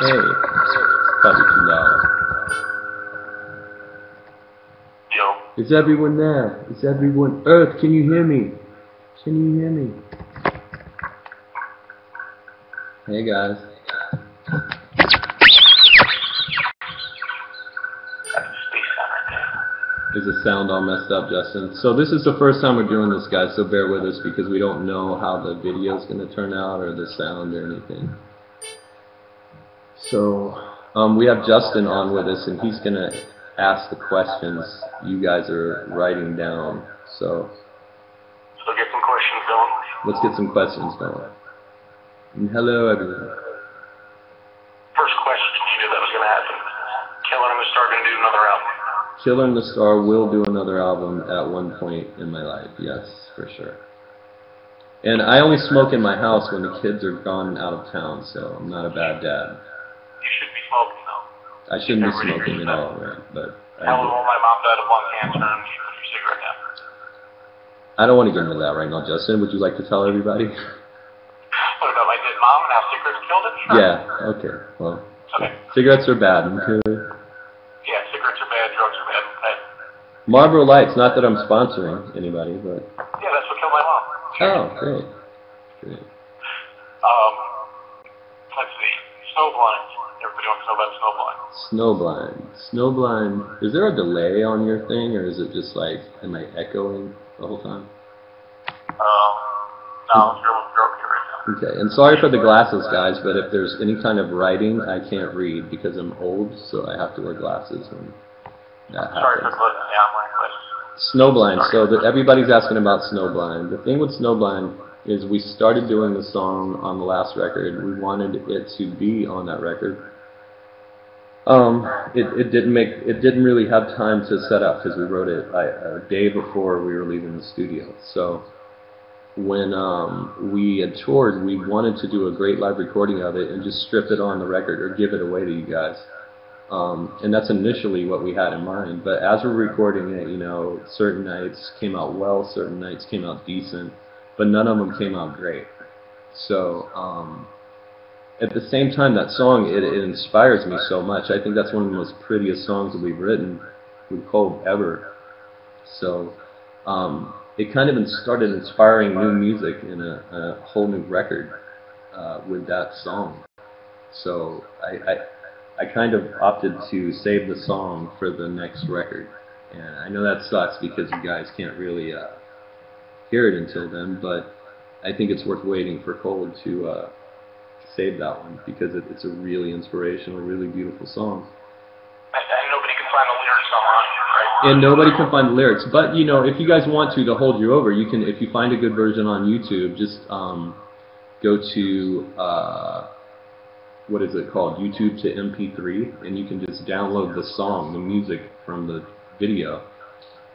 Hey, probably too loud. Yo. Is everyone there? Is everyone? Earth, can you hear me? Can you hear me? Hey guys. Is the sound all messed up, Justin? So this is the first time we're doing this, guys, so bear with us because we don't know how the video is going to turn out or the sound or anything. So we have Justin on with us, and he's going to ask the questions you guys are writing down. So get some questions going. Let's get some questions going. And hello, everyone. First question, you knew that was going to happen. Killer and the Star going to do another album. Killer and the Star will do another album at one point in my life, yes, for sure. And I only smoke in my house when the kids are gone out of town, so I'm not a bad dad. You should be smoking, though. I shouldn't be smoking at all, right? But Tell them my mom died of lung cancer and she put your cigarette down. I don't want to get into that right now, Justin. Would you like to tell everybody? What about my dead mom and how cigarettes killed it? Sure. Yeah, okay. Well, okay. Cigarettes are bad, okay? Yeah, cigarettes are bad, drugs are bad, okay? Marlboro Lights, not that I'm sponsoring anybody, but... Yeah, that's what killed my mom. Oh, great. Great. Let's see. Snowblind. Everybody wants to know about Snowblind. Snowblind. Is there a delay on your thing, or is it just like, am I echoing the whole time? No, you're okay right now. Okay, and sorry for the glasses, guys, but if there's any kind of writing, I can't read because I'm old, so I have to wear glasses when that happens. Sorry for the online questions. Snowblind. So everybody's asking about Snowblind. The thing with Snowblind is we started doing the song on the last record. We wanted it to be on that record. It didn't really have time to set up because we wrote it a day before we were leaving the studio. So when we had toured, we wanted to do a great live recording of it and just strip it on the record or give it away to you guys. And that's initially what we had in mind. But as we're recording it, you know, certain nights came out well, certain nights came out decent, but none of them came out great. So at the same time, that song, it inspires me so much. I think that's one of the most prettiest songs that we've written with Cold ever. So it kind of started inspiring new music in a whole new record with that song. So I kind of opted to save the song for the next record. And I know that sucks because you guys can't really hear it until then, but I think it's worth waiting for Cold to save that one because it's a really inspirational, really beautiful song. And nobody can find the lyrics online, right? And nobody can find the lyrics. But, you know, if you guys want to hold you over, you can, if you find a good version on YouTube, just go to... what is it called? YouTube to MP3, and you can just download the song, the music from the video,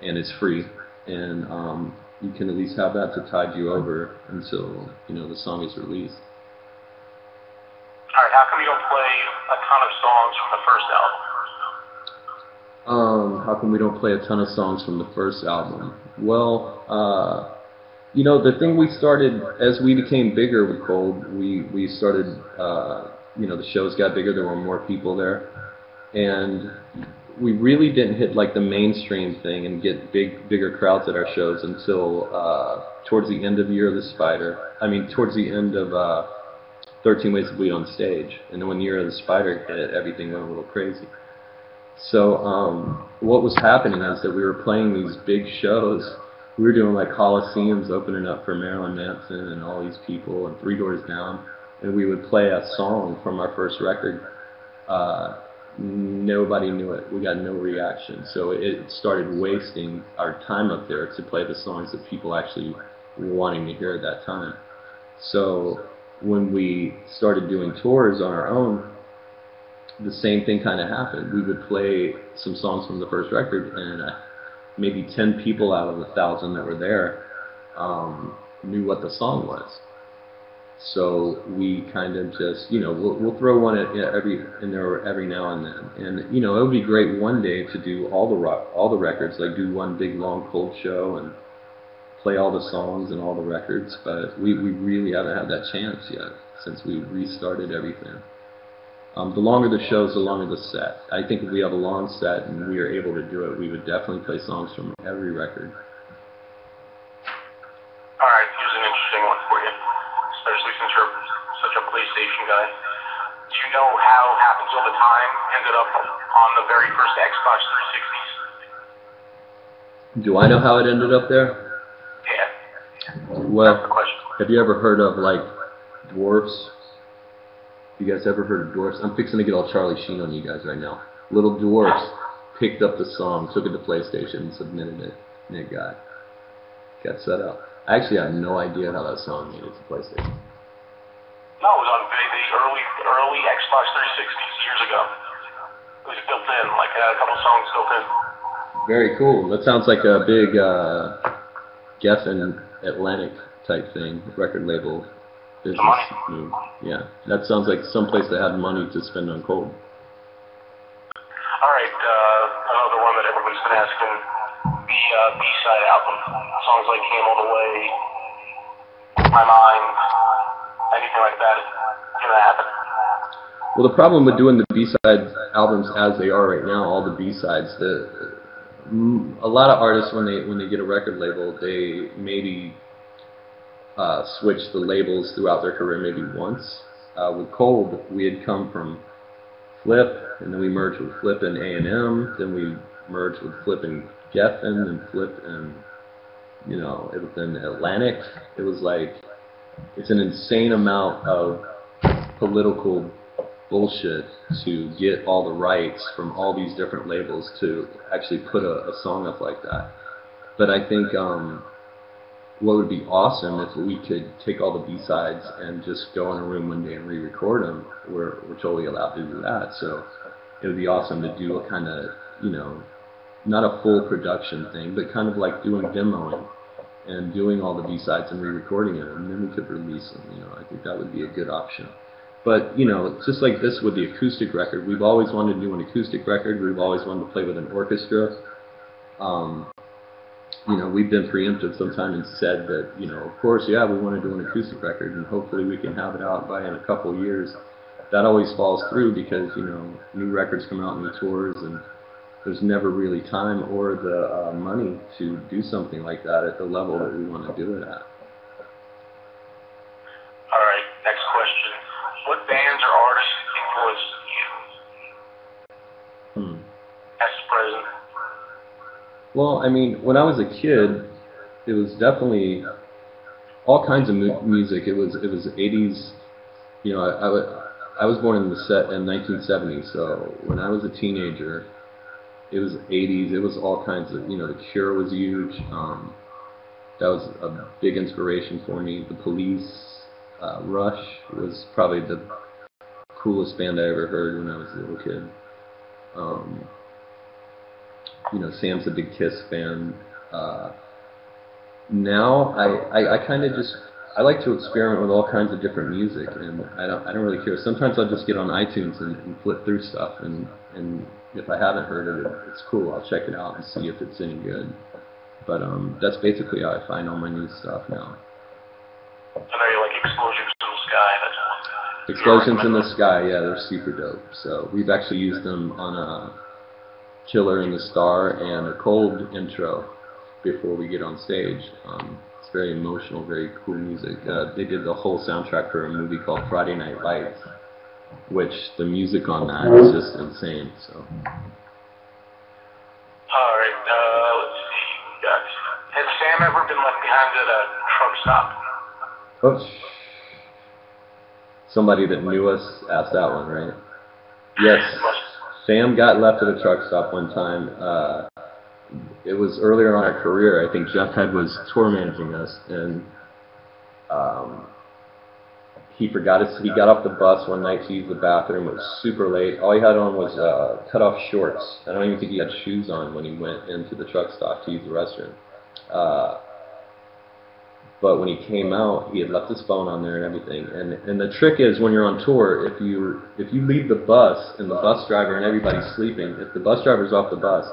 and it's free. And you can at least have that to tide you over until, you know, the song is released. All right, how come you don't play a ton of songs from the first album? How come we don't play a ton of songs from the first album? Well, you know, the thing we started, as we became bigger with Cold, we started... you know, the shows got bigger, there were more people there, and we really didn't hit like the mainstream thing and get bigger crowds at our shows until towards the end of Year of the Spider. I mean, towards the end of 13 Ways to Bleed on Stage, and then when Year of the Spider hit, everything went a little crazy. So what was happening is that we were playing these big shows. We were doing like Coliseums opening up for Marilyn Manson and all these people, and Three Doors Down. And we would play a song from our first record. Nobody knew it. We got no reaction. So it started wasting our time up there to play the songs that people actually were wanting to hear at that time. So when we started doing tours on our own, the same thing kind of happened. We would play some songs from the first record, and maybe 10 people out of 1,000 that were there knew what the song was. So we kind of just, you know, we'll throw one in there every now and then, and you know, it would be great one day to do all the records, like do one big long Cold show and play all the songs and all the records. But we really haven't had that chance yet since we restarted everything. The longer the shows, the longer the set. I think if we have a long set and we are able to do it, we would definitely play songs from every record. All right, here's an interesting one for you, especially since you're such a PlayStation guy. Do you know how Happens All the Time ended up on the very first Xbox 360s? Do I know how it ended up there? Yeah. Well, That's the question. have you ever heard of, like, dwarfs? You guys ever heard of dwarfs? I'm fixing to get all Charlie Sheen on you guys right now. Little dwarfs picked up the song, took it to PlayStation, and submitted it, and it got set up. I actually have no idea how that song made it to PlayStation. No, it was on the early Xbox 360s years ago. It was built in, like it had a couple songs built in. Very cool. That sounds like a big Geffen Atlantic type thing, record label business move. Yeah, that sounds like someplace that had money to spend on Cold. All right, another one that everyone's been asking, the B-side album. Songs like Came All the Way, My Mind, anything like that, it's gonna happen. Well, the problem with doing the B-side albums as they are right now, all the B-sides, a lot of artists when they get a record label, they maybe switch the labels throughout their career maybe once. With Cold, we had come from Flip, and then we merged with Flip and A&M, then we merged with Flip and Geffen, and Flip and, you know, it was then Atlantic. It was like, it's an insane amount of political bullshit to get all the rights from all these different labels to actually put a song up like that. But I think what would be awesome if we could take all the B-sides and just go in a room one day and re-record them. We're totally allowed to do that. So it would be awesome to do a kind of, you know, not a full production thing, but kind of like doing demoing and doing all the B-sides and re-recording it, and then we could release them. You know, I think that would be a good option. But, you know, just like this with the acoustic record, we've always wanted to do an acoustic record. We've always wanted to play with an orchestra. You know, we've been preemptive sometime and said that, you know, of course, yeah, we want to do an acoustic record, and hopefully we can have it out by in a couple of years. That always falls through because, you know, new records come out, new tours, and there's never really time or the money to do something like that at the level that we want to do it at. All right, next question. What bands or artists influenced you? As present. Well, I mean, when I was a kid, it was definitely all kinds of music. It was 80s. You know, I was born in 1970, so when I was a teenager, it was 80s. It was all kinds of, you know, The Cure was huge. That was a big inspiration for me. The Police, Rush was probably the coolest band I ever heard when I was a little kid. You know, Sam's a big Kiss fan. Now I kind of just, I like to experiment with all kinds of different music, and I don't really care. Sometimes I'll just get on iTunes and flip through stuff, and if I haven't heard of it, it's cool. I'll check it out and see if it's any good. But that's basically how I find all my new stuff now. I know you like Explosions in the Sky. That's Explosions in the Sky, yeah, they're super dope. So we've actually used them on a Killer in the Star and a Cold intro before we get on stage. It's very emotional, very cool music. They did the whole soundtrack for a movie called Friday Night Lights, which the music on that is just insane. So. All right, let's see. Has Sam ever been left behind at a truck stop? Oops. Somebody that knew us asked that one, right? Yes. Sam got left at a truck stop one time. It was earlier on in our career. I think Jeff Head was tour managing us, and he forgot his. He got off the bus one night to use the bathroom. It was super late. All he had on was cut-off shorts. I don't even think he had shoes on when he went into the truck stop to use the restroom. But when he came out, he had left his phone on there and everything. And the trick is, when you're on tour, if you leave the bus and the bus driver and everybody's sleeping, if the bus driver's off the bus,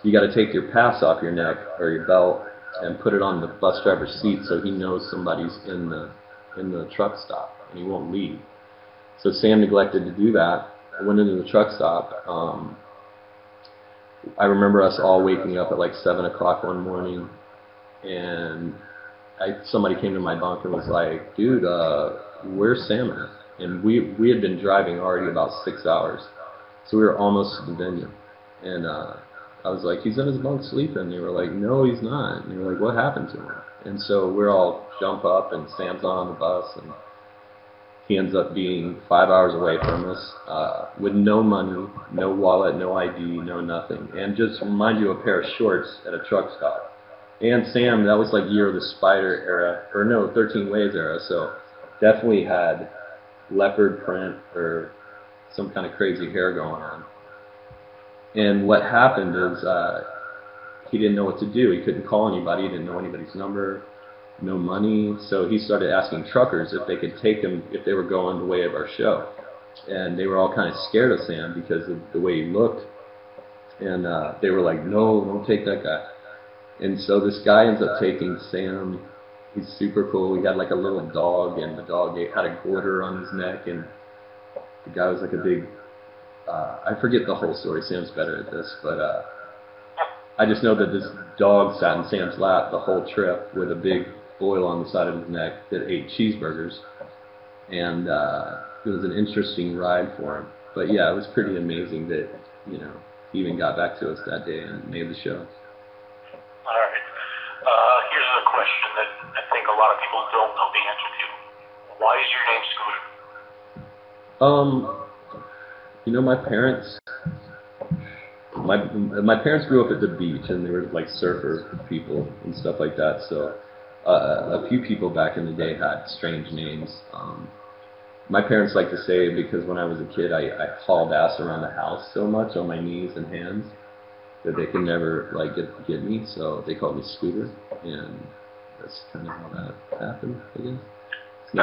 you got to take your pass off your neck or your belt and put it on the bus driver's seat so he knows somebody's in the truck stop and he won't leave. So Sam neglected to do that. I went into the truck stop. I remember us all waking up at like 7 o'clock one morning, and somebody came to my bunk and was like, "Dude, where's Sam at?" And we had been driving already about 6 hours, so we were almost to the venue. And I was like, "He's in his bunk sleeping." And they were like, "No, he's not." And they were like, "What happened to him?" And so we're all jump up, and Sam's on the bus, and he ends up being 5 hours away from us, with no money, no wallet, no ID, no nothing, and just remind you, a pair of shorts at a truck stop. And Sam, that was like Year of the Spider era, or no, 13 Ways era, so definitely had leopard print or some kind of crazy hair going on. And what happened is he didn't know what to do. He couldn't call anybody. He didn't know anybody's number, no money. So he started asking truckers if they could take him if they were going the way of our show. And they were all kind of scared of Sam because of the way he looked. And they were like, "No, don't take that guy." And so this guy ends up taking Sam. He's super cool. He had like a little dog, and the dog had a glitter on his neck, and the guy was like a big, I forget the whole story. Sam's better at this, but I just know that this dog sat in Sam's lap the whole trip with a big boil on the side of his neck that ate cheeseburgers. And it was an interesting ride for him. But yeah, it was pretty amazing that, he even got back to us that day and made the show. All right. Here's a question that I think a lot of people don't know the answer to. Why is your name Scooter? My parents grew up at the beach, and they were like surfer people and stuff like that. So a few people back in the day had strange names. My parents like to say, because when I was a kid, I hauled ass around the house so much on my knees and hands that they could never get me, so they called me Scooter, and that's kind of how that happened, I guess. It's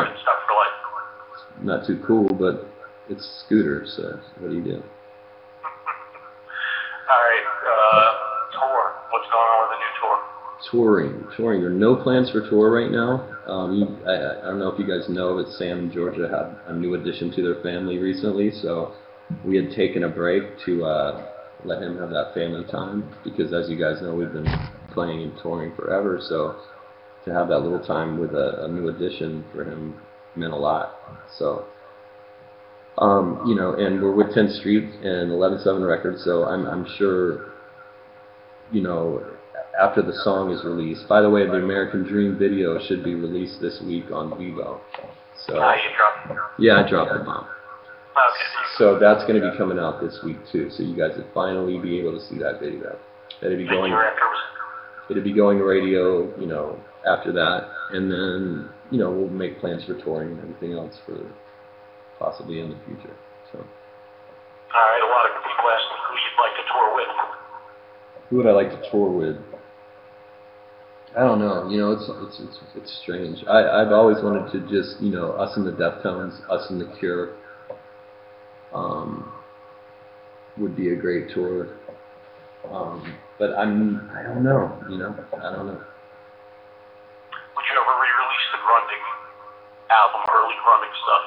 not too cool, but it's Scooter, so what do you do? All right, tour. What's going on with the new tour? Touring. There are no plans for tour right now. I don't know if you guys know, but Sam and Georgia had a new addition to their family recently, so we had taken a break to let him have that family time, because as you guys know, we've been playing and touring forever, so to have that little time with a new addition for him meant a lot. So, and we're with 10th Street and 11/7 Records, so I'm sure, after the song is released. By the way, the American Dream video should be released this week on Vevo. So, you dropped it? Yeah, I dropped the bomb. Okay. So that's going to be coming out this week too. So you guys will finally be able to see that video. It'll be going to radio, after that, and then we'll make plans for touring and everything else for possibly in the future. So. All right. A lot of people asking who you'd like to tour with. Who would I like to tour with? I don't know. It's strange. I've always wanted to just us and the Deftones, us and the Cure. Would be a great tour. But I don't know. I don't know. Would you ever re-release the Grundig album, early Grundig stuff?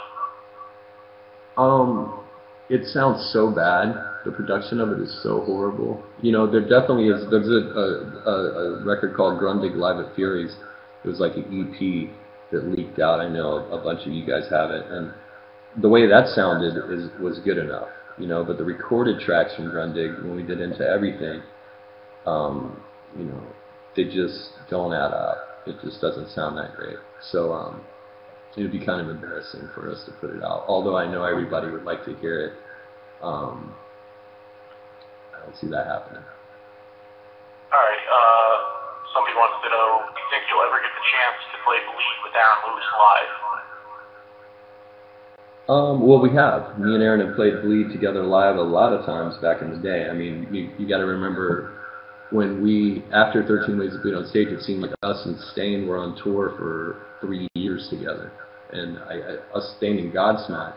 It sounds so bad. The production of it is so horrible. There definitely is. There's a record called Grundig Live at Fury's. It was like an EP that leaked out. I know a bunch of you guys have it, and the way that sounded was good enough, but the recorded tracks from Grundig, when we did Into Everything, they just don't add up. It just doesn't sound that great. So it would be kind of embarrassing for us to put it out, although I know everybody would like to hear it. I don't see that happening. All right. Somebody wants to know, do you think you'll ever get the chance to play Bleed with Aaron Lewis live? Well, we have. Me and Aaron have played Bleed together live a lot of times back in the day. I mean, you got to remember when after 13 Ways to Bleed on Stage, it seemed like us and Staind were on tour for 3 years together. And us, Staind and Godsmack,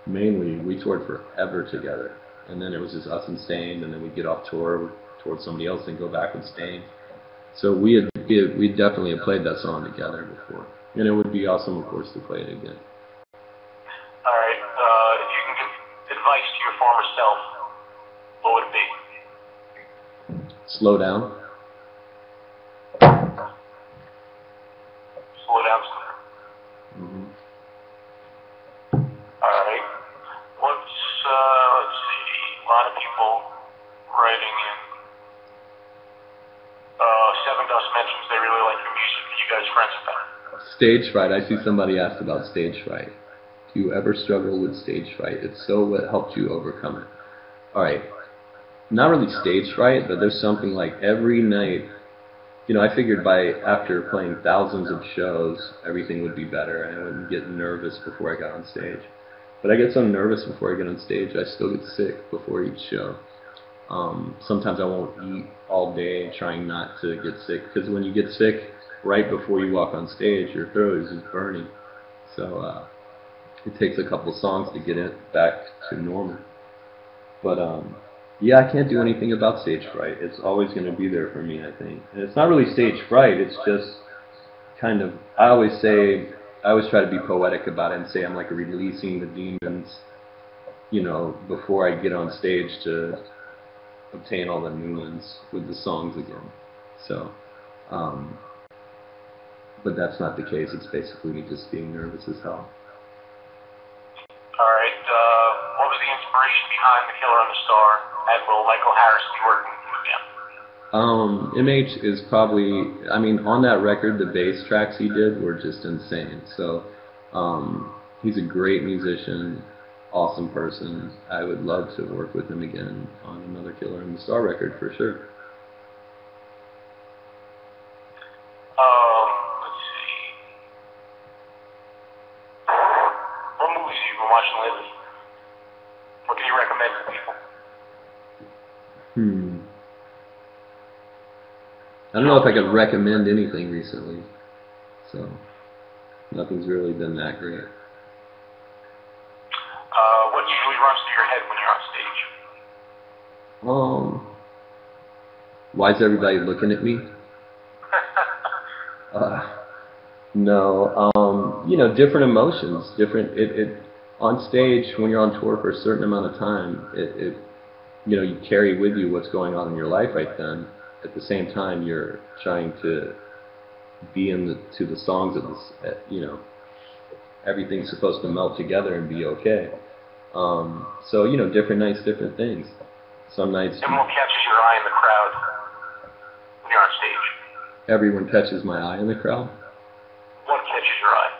mainly, we toured forever together. And then it was just us and Staind, and then we'd get off tour towards somebody else and go back with Staind. So we definitely have played that song together before. And it would be awesome, of course, to play it again. All right. if you can give advice to your former self, what would it be? Slow down. Slow down, sir. Mm-hmm. All right. Let's see, a lot of people writing in. Seven Dust mentions they really like your music. Are you guys friends with that? Stage fright. I see somebody asked about stage fright. Do you ever struggle with stage fright? If so, what helped you overcome it? All right. Not really stage fright, but there's something like every night. You know, I figured after playing thousands of shows, everything would be better. I wouldn't get nervous before I got on stage. But I get so nervous before I get on stage, I still get sick before each show. Sometimes I won't eat all day trying not to get sick, because when you get sick right before you walk on stage, your throat is just burning. So it takes a couple songs to get it back to normal. But yeah, I can't do anything about stage fright. It's always going to be there for me, I think. And it's not really stage fright, it's just kind of, I always try to be poetic about it and say I'm like releasing the demons, you know, before I get on stage to obtain all the new ones with the songs again. So, but that's not the case. It's basically me just being nervous as hell. All right. What was the inspiration behind The Killer on the Star? And will Michael Harris be working with him? MH is probably, I mean, on that record, the bass tracks he did were just insane. So, he's a great musician, awesome person. I would love to work with him again on another Killer on the Star record for sure. Let's see. What movies have you been watching lately? What can you recommend to people? I don't know if I could recommend anything recently, so nothing's really been that great. What usually runs through your head when you're on stage? Why is everybody looking at me? No, you know, different emotions, on stage when you're on tour for a certain amount of time, you know, you carry with you what's going on in your life right then. At the same time, you're trying to be to the songs of this, you know, everything's supposed to melt together and be okay. So, you know, different nights, different things. Some nights. And what catches your eye in the crowd when you're on stage? Everyone catches my eye in the crowd. What catches your eye?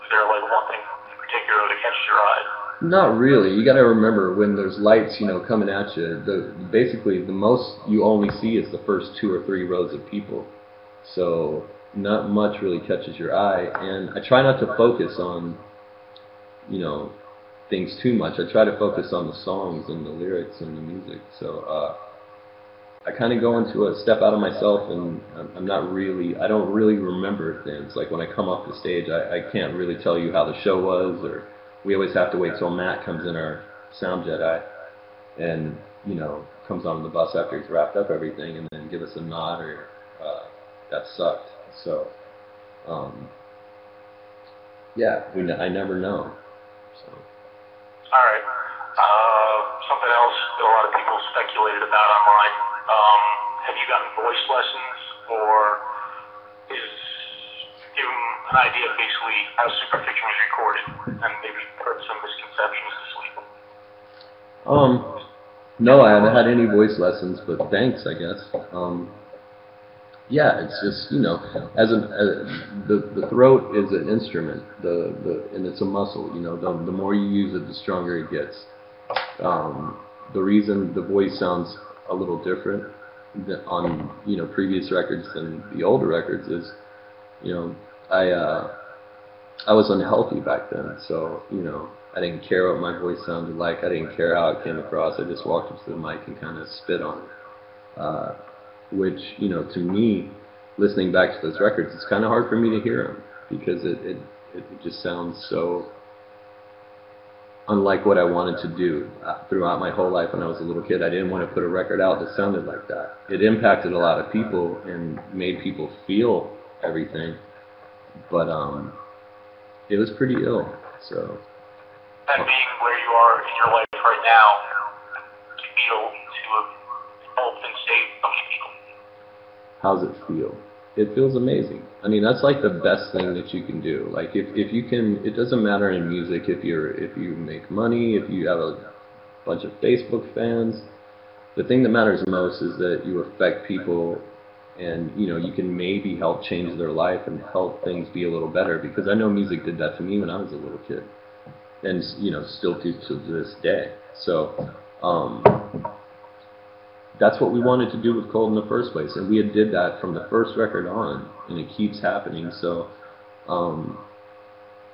Is there like one thing in particular that catches your eye? Not really. You got to remember when there's lights, you know, coming at you. Basically, the most you only see is the first 2 or 3 rows of people. So not much really catches your eye. And I try not to focus on, you know, things too much. I try to focus on the songs and the lyrics and the music. So I kind of go into step out of myself, and I don't really remember things. Like when I come off the stage, I can't really tell you how the show was, or we always have to wait till Matt comes in, our sound Jedi, and, you know, comes on the bus after he's wrapped up everything, and then give us a nod or that sucked. So, yeah, I never know. So. All right. Something else that a lot of people speculated about online. Have you gotten voice lessons, or give them an idea of basically how Superfiction was recorded, and maybe put some misconceptions to sleep? No, I haven't had any voice lessons, but thanks, I guess. Yeah, it's just, you know, the throat is an instrument, and it's a muscle. You know, the more you use it, the stronger it gets. The reason the voice sounds a little different on, you know, previous records than the older records is, you know, I was unhealthy back then, so, you know, I didn't care what my voice sounded like. I didn't care how it came across. I just walked up to the mic and kind of spit on it. Which, you know, to me, listening back to those records, it's kind of hard for me to hear them, because it just sounds so unlike what I wanted to do. Throughout my whole life when I was a little kid, I didn't want to put a record out that sounded like that. It impacted a lot of people and made people feel everything, but it was pretty ill. So And being where you are in your life right now, to feel to have helped and saved so many people. How's it feel? It feels amazing. I mean, that's like the best thing that you can do. Like if you can, it doesn't matter in music if you make money, if you have a bunch of Facebook fans. The thing that matters most is that you affect people, and you can maybe help change their life and help things be a little better. Because I know music did that to me when I was a little kid, and still do to this day. So that's what we wanted to do with Cold in the first place, and we did that from the first record on, and it keeps happening. So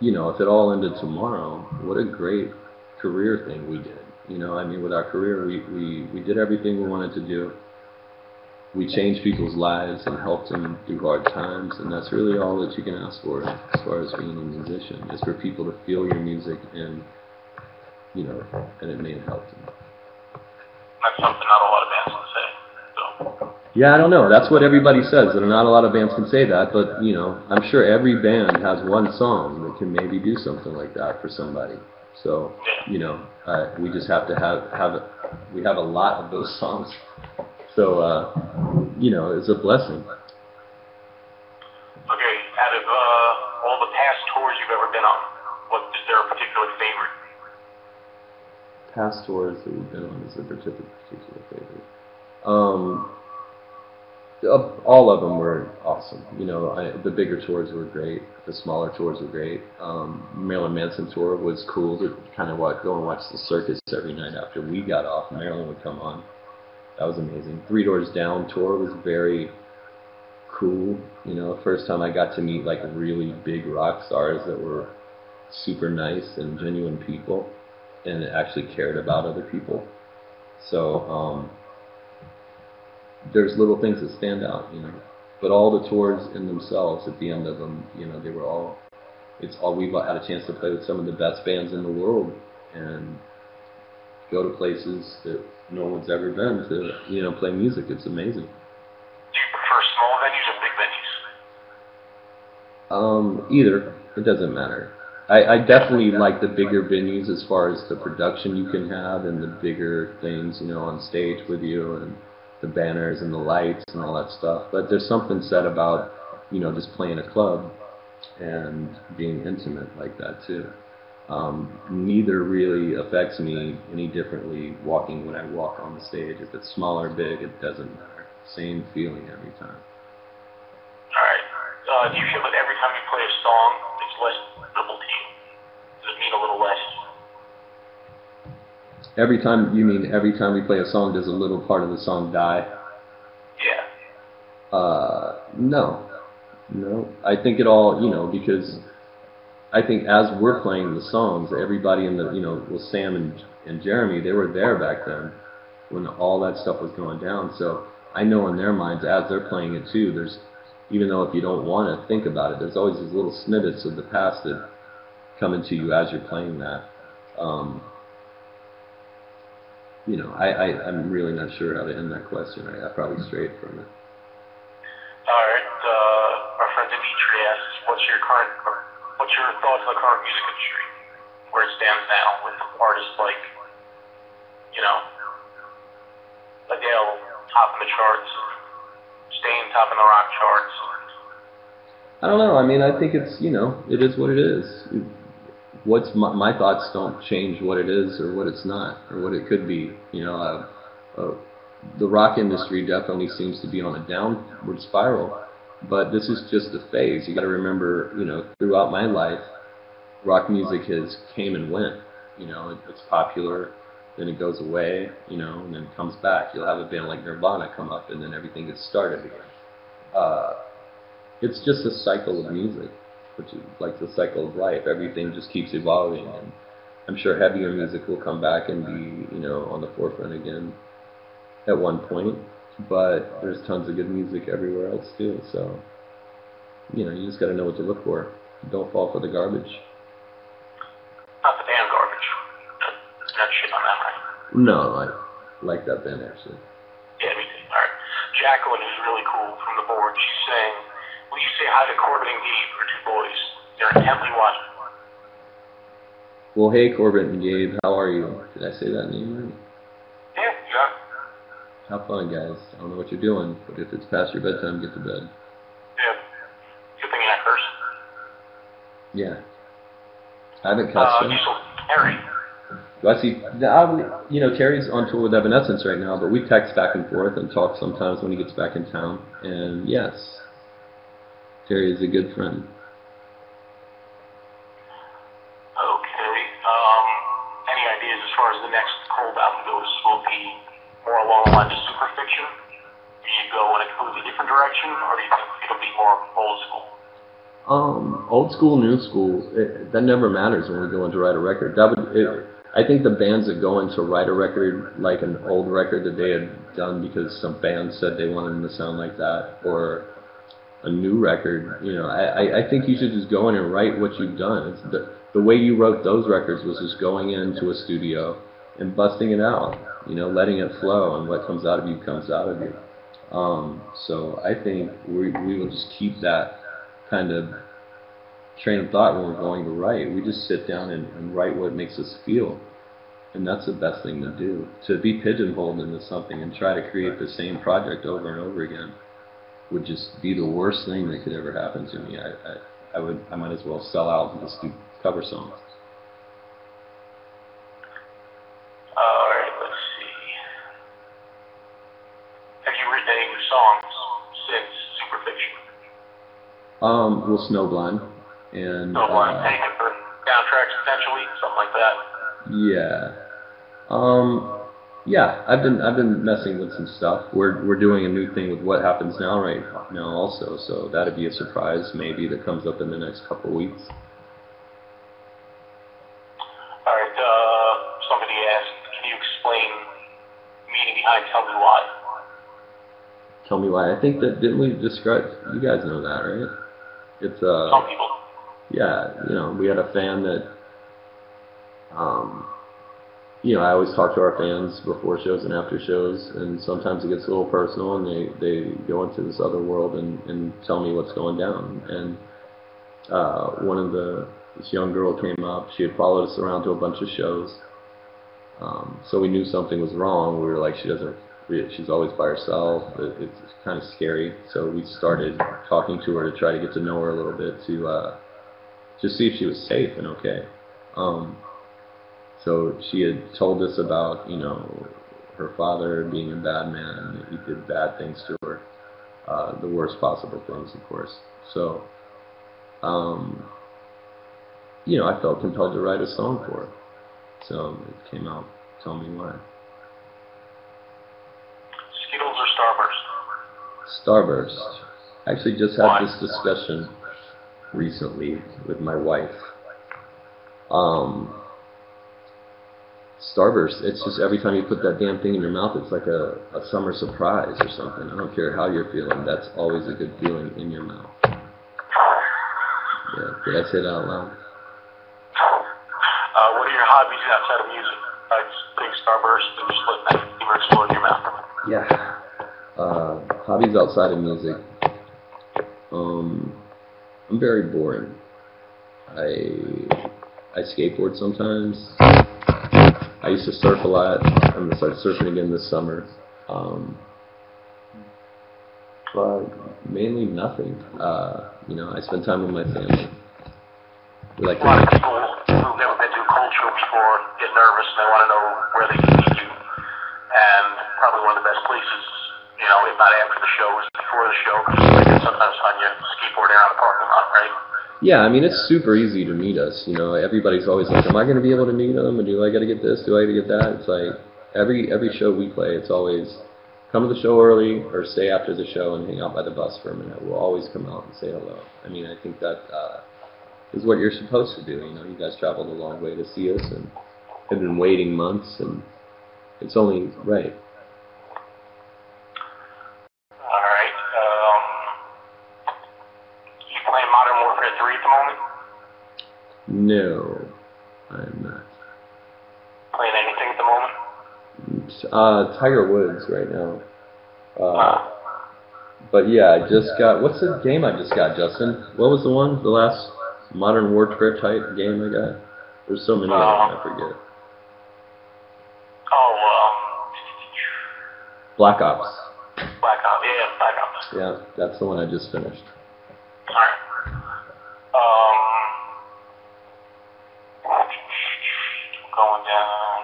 if it all ended tomorrow, what a great career thing we did. I mean, with our career, we did everything we wanted to do. We changed people's lives and helped them through hard times, and that's really all that you can ask for as far as being a musician, is for people to feel your music and it may have helped them. That's something not a lot of bands can say. So. Yeah, I don't know. That's what everybody says, that not a lot of bands can say that, but I'm sure every band has one song that can maybe do something like that for somebody. So, we just have to we have a lot of those songs. So, it's a blessing. Okay, out of all the past tours you've ever been on, is there a particular favorite? Past tours that we've been on is a particular favorite. All of them were awesome. The bigger tours were great. The smaller tours were great. Marilyn Manson tour was cool to kind of go and watch the circus every night after we got off. Marilyn would come on. That was amazing. Three Doors Down tour was very cool. First time I got to meet like really big rock stars that were super nice and genuine people, and actually cared about other people. So there's little things that stand out, But all the tours in themselves, at the end of them, they were all. We've had a chance to play with some of the best bands in the world, and go to places that no one's ever been to, play music. It's amazing. Do you prefer small venues or big venues? Either. It doesn't matter. I definitely like the bigger venues as far as the production you can have and the bigger things, on stage with you, and the banners and the lights and all that stuff. But there's something said about, just playing a club and being intimate like that too. Neither really affects me any differently when I walk on the stage. If it's small or big, it doesn't matter. Same feeling every time. All right. Do you feel that every time you play a song, it's less memorable to you? Does it mean a little less? Every time we play a song, does a little part of the song die? Yeah. No. I think it all, because I think as we're playing the songs, everybody in the, with Sam and Jeremy, they were there back then when all that stuff was going down. So I know in their minds, as they're playing it too, even though if you don't want to think about it, there's always these little snippets of the past that come into you as you're playing that. I'm really not sure how to end that question. I probably strayed from it. All right. Our friend Dimitri asks, what's your thoughts on the current music industry, where it stands now with artists like, Adele topping the charts, staying top in the rock charts? I don't know. I mean, I think it's, it is what it is. My thoughts don't change what it is or what it's not or what it could be. The rock industry definitely seems to be on a downward spiral, but this is just a phase. You got to remember, throughout my life, rock music has came and went. It's popular, then it goes away, and then it comes back. You'll have a band like Nirvana come up, and then everything gets started again. It's just a cycle of music, which is like the cycle of life. Everything just keeps evolving, and I'm sure heavier music will come back and be, on the forefront again at one point. But there's tons of good music everywhere else too. So, you just got to know what to look for. Don't fall for the garbage. Not the damn garbage. Not shit on that, right? No, I like that band actually. Yeah, me too. All right. Jacqueline is really cool from the board. She's saying, will you say hi to Corbin and Gabe, or two boys? They're intently watching. Well, hey, Corbett and Gabe, how are you? Did I say that name right? Yeah, yeah. Have fun, guys. I don't know what you're doing, but if it's past your bedtime, get to bed. Yeah. Good thing you're not cursing. Yeah. I haven't cussed him. So, Harry. I see. You know, Terry's on tour with Evanescence right now, but we text back and forth and talk sometimes when he gets back in town. And yes, Terry is a good friend. Okay. Any ideas as far as the next Cold album goes? Will it be more along the lines of Superfiction? Do you go in a completely different direction, or do you think it'll be more old school? Old school, new school, that never matters when we go in to write a record. I think the bands that go in to write a record, like an old record that they had done because some band said they wanted them to sound like that, or a new record, you know, I think you should just go in and write what you've done. It's the way you wrote those records was just going into a studio and busting it out, you know, letting it flow, and what comes out of you comes out of you. So I think we will just keep that kind of train of thought when we're going to write. We just sit down and write what makes us feel. And that's the best thing to do. To be pigeonholed into something and try to create the same project over and over again would just be the worst thing that could ever happen to me. I might as well sell out and just do cover songs. Alright, let's see. Have you written any new songs since Superfiction? Well, Snowblind. And anything for soundtracks potentially, something like that. Yeah, I've been messing with some stuff. We're doing a new thing with What Happens Now right now also, so that'd be a surprise maybe that comes up in the next couple of weeks. All right, somebody asked, can you explain the meaning behind Tell Me Why? Tell Me Why. I think that, didn't we describe, you guys know that, right? It's some people. Yeah, you know, we had a fan that, you know, I always talk to our fans before shows and after shows, and sometimes it gets a little personal, and they go into this other world and tell me what's going down. And this young girl came up. She had followed us around to a bunch of shows, so we knew something was wrong. We were like, she's always by herself. It's kind of scary. So we started talking to her to try to get to know her a little bit, to just see if she was safe and okay. So she had told us about, you know, her father being a bad man. He did bad things to her, the worst possible things, of course. So, you know, I felt compelled to write a song for her. So it came out, Tell Me Why. Skittles or Starburst? Starburst. I actually just had this discussion recently with my wife. Starburst, it's just every time you put that damn thing in your mouth, it's like a summer surprise or something. I don't care how you're feeling, that's always a good feeling in your mouth. Yeah, did I say that out loud? What are your hobbies outside of music? Just putting Starburst and just letting that fever explode in your mouth. Yeah. Hobbies outside of music. I'm very boring. I skateboard sometimes. I used to surf a lot. I'm going to start surfing again this summer. But mainly nothing. You know, I spend time with my family. A lot of people who've never been to a cold show before get nervous and they want to know where they can meet you. And probably one of the best places, you know, if not after the show, is before the show, because they can sometimes find you skateboarding around the parking lot, right? Yeah, I mean, it's super easy to meet us. You know, everybody's always like, am I going to be able to meet them? And do I got to get this? Do I got to get that? It's like every show we play, it's always come to the show early or stay after the show and hang out by the bus for a minute. We'll always come out and say hello. I mean, I think that is what you're supposed to do. You know, you guys traveled a long way to see us and have been waiting months, and it's only right. All right. You playing Modern Warfare 3 at the moment? No, I'm not. Playing anything at the moment? Tiger Woods right now. But yeah, I just got, what's the game I just got, Justin? What was the one? The last Modern Warfare type game I got? There's so many of them, I forget. Black Ops. Black Ops, yeah, Black Ops. Yeah, that's the one I just finished. Alright. Going down.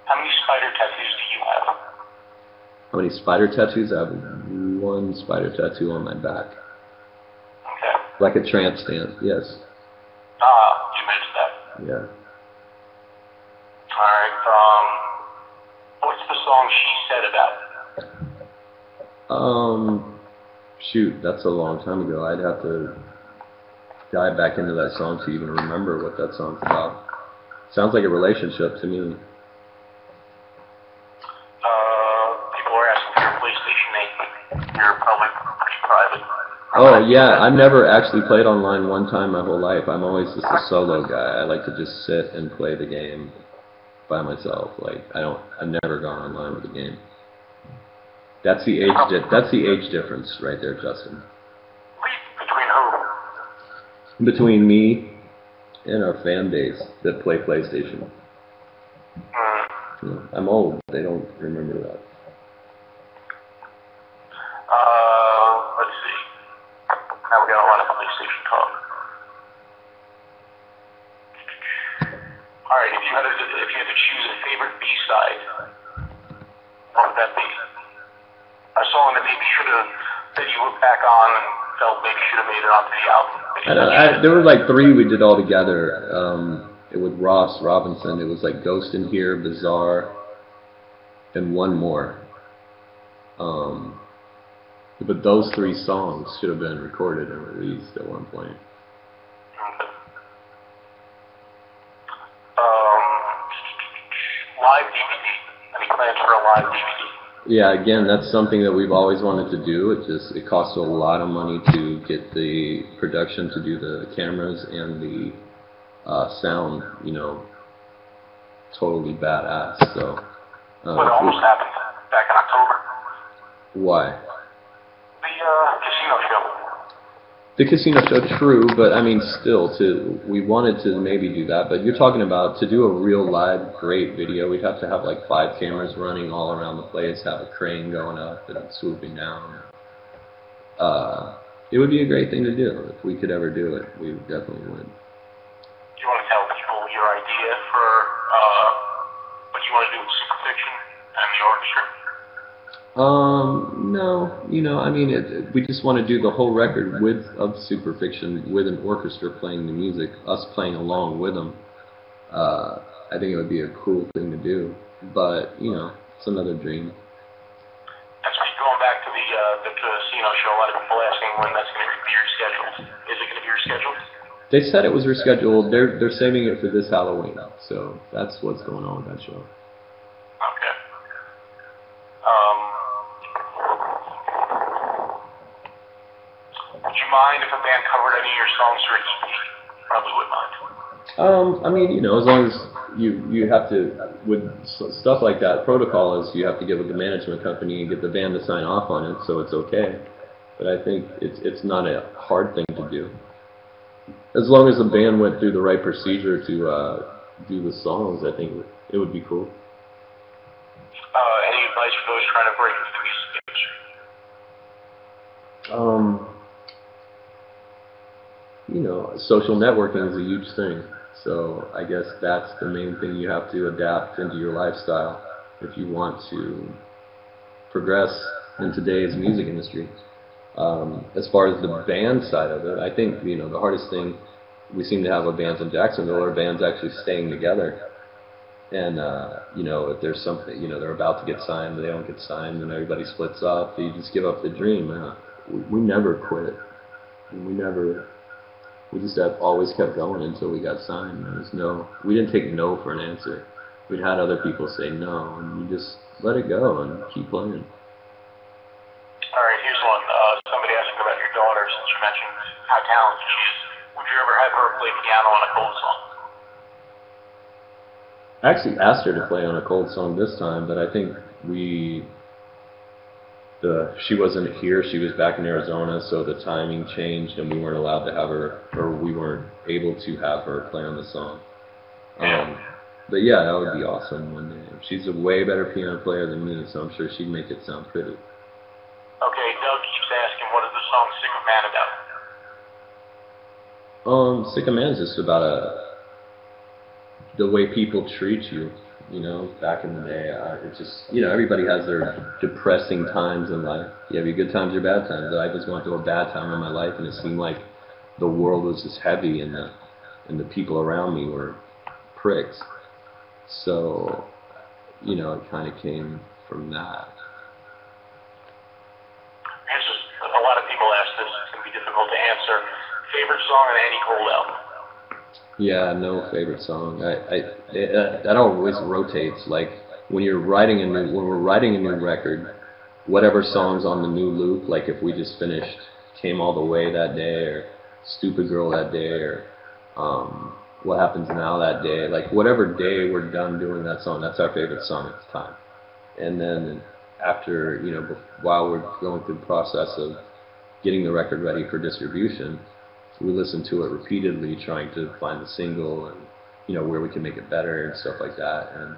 How many spider tattoos do you have? How many spider tattoos? I have one spider tattoo on my back. Okay. Like a tramp stamp, yes. You mentioned that. Yeah. Alright, what's the song She Said about? Shoot, that's a long time ago. I'd have to dive back into that song to even remember what that song's about. Sounds like a relationship to me. People are asking for your PlayStation 8, but you're probably pretty private. Oh, yeah, I've never actually played online one time my whole life. I'm always just a solo guy. I like to just sit and play the game by myself. Like, I've never gone online with a game. That's the age difference right there, Justin. Between who? Between me and our fan base that play PlayStation. I'm old. They don't remember that. Let's see. Now we got a lot of PlayStation talk. Alright, if you had to choose a favorite B-side, what would that be? A song that maybe that you look back on and felt maybe should have made it onto the album. There were like 3 we did all together. It was Ross Robinson. It was like Ghost in Here, Bizarre, and one more. But those 3 songs should have been recorded and released at one point. Live DVD. Any plans for a live DVD? Yeah, again, that's something that we've always wanted to do. It costs a lot of money to get the production to do the cameras and the sound, totally badass. So. Well, it almost happened back in October. Why? The casino show. The casino show, true, but I mean, still, we wanted to maybe do that, but you're talking about to do a real live great video, we'd have to have like 5 cameras running all around the place, have a crane going up and swooping down. It would be a great thing to do. If we could ever do it, we definitely would. Do you want to tell people your idea for what you want to do with Superfiction and the orchestra? No, we just want to do the whole record of Superfiction with an orchestra playing the music, us playing along with them. I think it would be a cool thing to do, but, it's another dream. That's right, going back to the casino show, a lot of people asking when that's going to be rescheduled. Is it going to be rescheduled? They said it was rescheduled. They're saving it for this Halloween, so that's what's going on with that show. Okay. Would you mind if a band covered any of your songs for an EP? Probably would mind. As long as you have to, with stuff like that, protocol is you have to get with the management company and get the band to sign off on it, so it's okay. But I think it's not a hard thing to do. As long as the band went through the right procedure to do the songs, I think it would be cool. Any advice for those trying to break into the music industry? Social networking is a huge thing. So I guess that's the main thing you have to adapt into your lifestyle if you want to progress in today's music industry. As far as the band side of it, I think, the hardest thing, we seem to have a bands in Jacksonville are bands actually staying together. And, if there's something, they're about to get signed, they don't get signed, and everybody splits up, you just give up the dream. We never quit. We just have always kept going until we got signed. We didn't take no for an answer. We'd had other people say no, and we just let it go and keep playing. All right, here's one. Somebody asking about your daughter, since you mentioned how talented she is. Would you ever have her play piano on a Cold song? I actually asked her to play on a Cold song this time, but I think she wasn't here, she was back in Arizona, so the timing changed and we weren't allowed to have her, or we weren't able to have her play on the song. But yeah, that would be awesome one day. She's a way better piano player than me, so I'm sure she'd make it sound pretty. Okay, Doug keeps asking, what is the song Sick of Man about? Sick of Man's just about the way people treat you. You know, back in the day, it's just, you know, everybody has their depressing times in life. You have your good times, your bad times. I just went through a bad time in my life, and it seemed like the world was just heavy, and the people around me were pricks. So, you know, it kind of came from that. Here's just, a lot of people ask this. It's going to be difficult to answer. Favorite song on Andy Cole album? Yeah, no favorite song. That always rotates. Like when we're writing a new record, whatever song's on the new loop. Like if we just finished "Came All the Way" that day, or "Stupid Girl" that day, or "What Happens Now" that day. Like whatever day we're done doing that song, that's our favorite song at the time. And then after, you know, while we're going through the process of getting the record ready for distribution, we listen to it repeatedly, trying to find the single and, you know, where we can make it better and stuff like that. And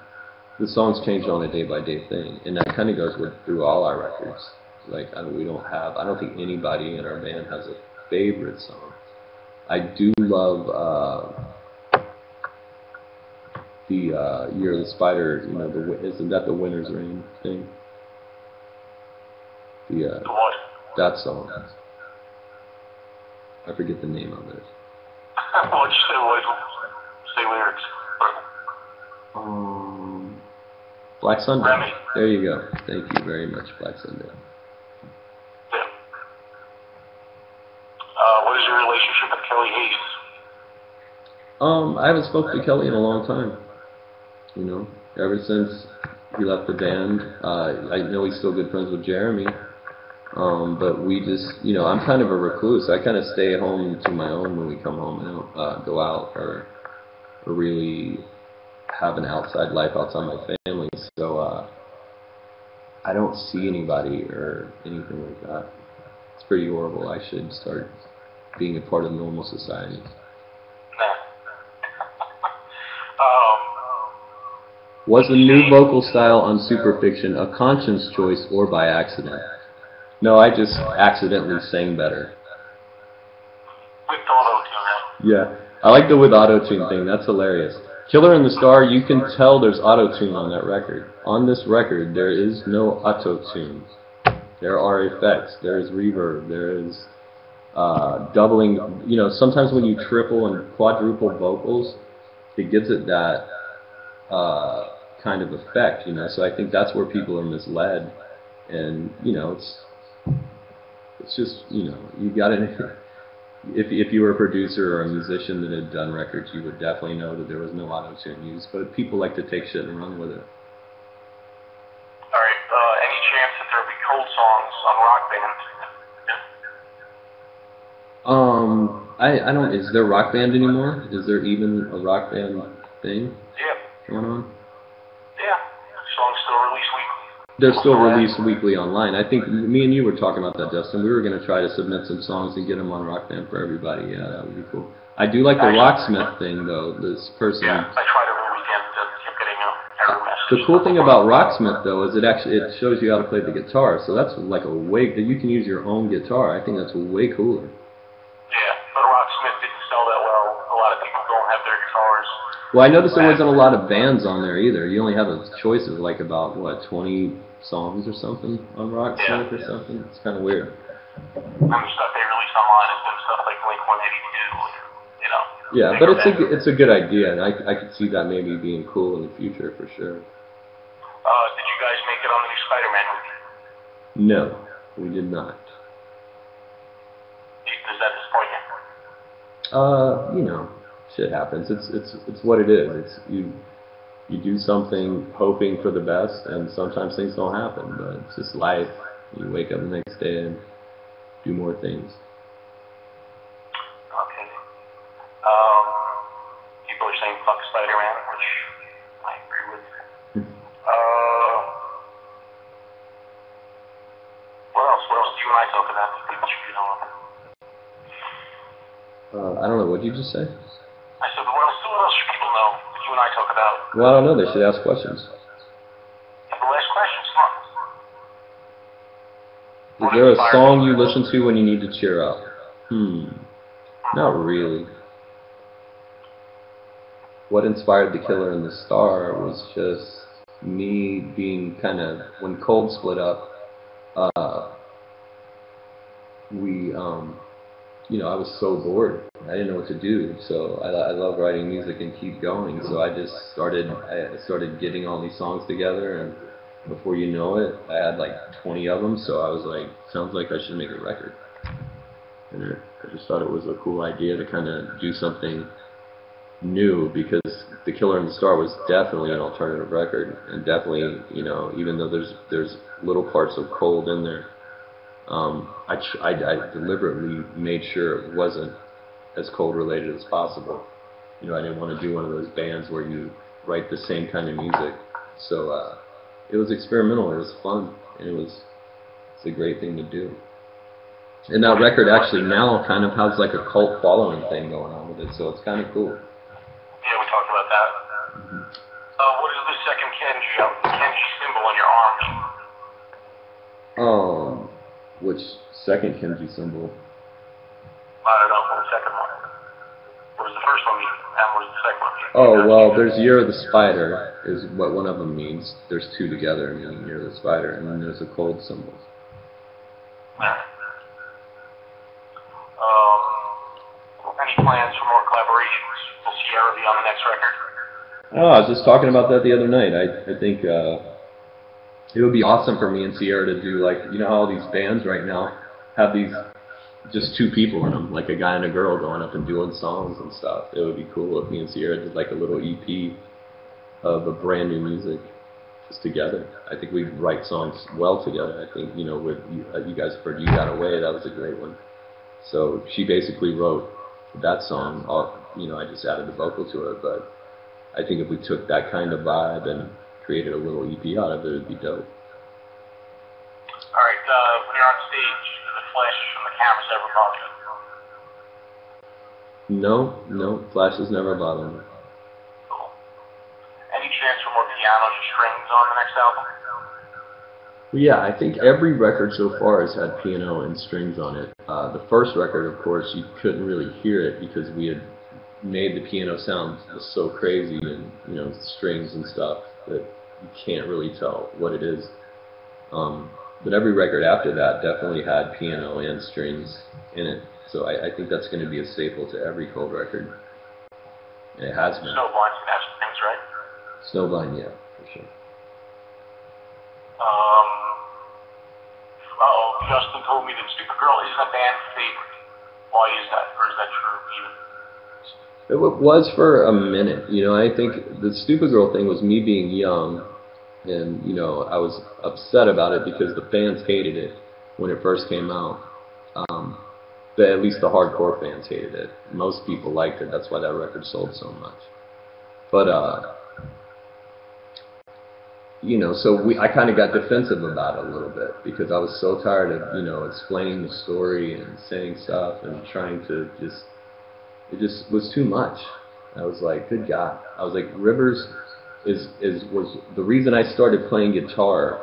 the songs change on a day-by-day thing, and that kind of goes through all our records. Like I don't think anybody in our band has a favorite song. I do love the Year of the Spider. You know, isn't that the Winter's Rain thing? What? That song. I forget the name of it. What'd you say, say lyrics. Black Sunday. Remy. There you go. Thank you very much, Black Sunday. Yeah. What is your relationship with Kelly Hayes? I haven't spoken to Kelly in a long time. You know, ever since he left the band. I know he's still good friends with Jeremy. But we just, you know, I'm kind of a recluse. I kind of stay at home to my own when we come home. I don't go out or really have an outside life outside my family. So I don't see anybody or anything like that. It's pretty horrible. I should start being a part of normal society. Was the new vocal style on Superfiction a conscious choice or by accident? No, I just accidentally sang better. With auto-tune, right? Yeah, I like the with auto-tune thing. That's hilarious. Killer in the Star, you can tell there's auto-tune on that record. On this record, there is no auto-tune. There are effects. There is reverb. There is doubling. You know, sometimes when you triple and quadruple vocals, it gives it that kind of effect, you know. So I think that's where people are misled. And, you know, it's just, you know, you got to, if you were a producer or a musician that had done records, you would definitely know that there was no auto-tune used, but people like to take shit and run with it. Alright, any chance that there'll be cold songs on Rock Band? I don't, is there Rock Band anymore? Is there even a Rock Band thing going on? Yeah, songs still released weekly. They're still released weekly online. I think me and you were talking about that, Dustin. We were going to try to submit some songs and get them on Rock Band for everybody. Yeah, that would be cool. I do like the Rocksmith thing, though. This person. Yeah, I tried every weekend to keep getting error messages. The cool thing about Rocksmith, though, is it shows you how to play the guitar. So that's like you can use your own guitar. I think that's way cooler. Yeah, but Rocksmith didn't sell that well. A lot of people don't have their guitars. Well, I noticed there wasn't a lot of bands on there either. You only have a choice of like about 20 songs or something on Rocksmith or something. It's kind of weird. And the stuff they release online has been stuff like Blink-182, you know. Yeah, but it's a good idea, and I could see that maybe being cool in the future for sure. Did you guys make it on the new Spider-Man movie? No, we did not. Does that disappoint you? You know, shit happens. It's what it is. It's you do something hoping for the best, and sometimes things don't happen, but it's just life. You wake up the next day and do more things. Okay. People are saying fuck Spider-Man, which I agree with. What else? What else do you and I talk about? People should know. I don't know. What did you just say? I said, what else should people know that you and and I talk about? Well, I don't know. They should ask questions. People ask questions, come on. Is there a song you listen to when you need to cheer up? Not really. What inspired The Killer and the Star was just me being kind of, when Cold split up, I was so bored. I didn't know what to do. So I love writing music and keep going. So I just started getting all these songs together, and before you know it, I had like 20 of them. So I was like, sounds like I should make a record. And I just thought it was a cool idea to kind of do something new, because The Killer and the Star was definitely an alternative record, and definitely, even though there's little parts of Cold in there, I deliberately made sure it wasn't as Cold related as possible. I didn't want to do one of those bands where you write the same kind of music. So it was experimental, it was fun, and it's a great thing to do. And that record actually now kind of has like a cult following thing going on with it, so it's kind of cool. Yeah, we talked about that. What is the second Kenji symbol on your arm? Which second Kenji symbol? I don't know, the second one. What does the first one mean, and what does the second one mean? Oh, well, there's Year of the Spider, is what one of them means. There's two together, meaning Year of the Spider, and then there's a Cold symbol. Any plans for more collaborations? Will Sierra be on the next record? Oh, I was just talking about that the other night. I think it would be awesome for me and Sierra to do, like, how all these bands right now have these just two people in them, like a guy and a girl going up and doing songs and stuff. It would be cool if me and Sierra did like a little EP of a brand new music just together. I think we'd write songs well together. I think, with you guys heard You Got Away, that was a great one. So she basically wrote that song. I just added the vocal to it, but I think if we took that kind of vibe and created a little EP out of it, it'd be dope. All right, when you're on stage, do the flashes from the cameras ever bother you? No, flashes never bother me. Cool. Any chance for more pianos or strings on the next album? Yeah, I think every record so far has had piano and strings on it. The first record, of course, you couldn't really hear it because we had made the piano sound so crazy and, strings and stuff that you can't really tell what it is. But every record after that definitely had piano and strings in it. So I think that's going to be a staple to every Cold record. And it has been. Snowblind's going to have strings, right? Snowblind, yeah, for sure. Justin told me that Supergirl isn't a band favorite. Why is that? Or is that true even? It was for a minute. I think the Supergirl thing was me being young, and, I was upset about it because the fans hated it when it first came out. At least the hardcore fans hated it. Most people liked it. That's why that record sold so much. But, so I kind of got defensive about it a little bit because I was so tired of, explaining the story and saying stuff and trying to it just was too much. I was like, good God. I was like, Rivers was the reason I started playing guitar.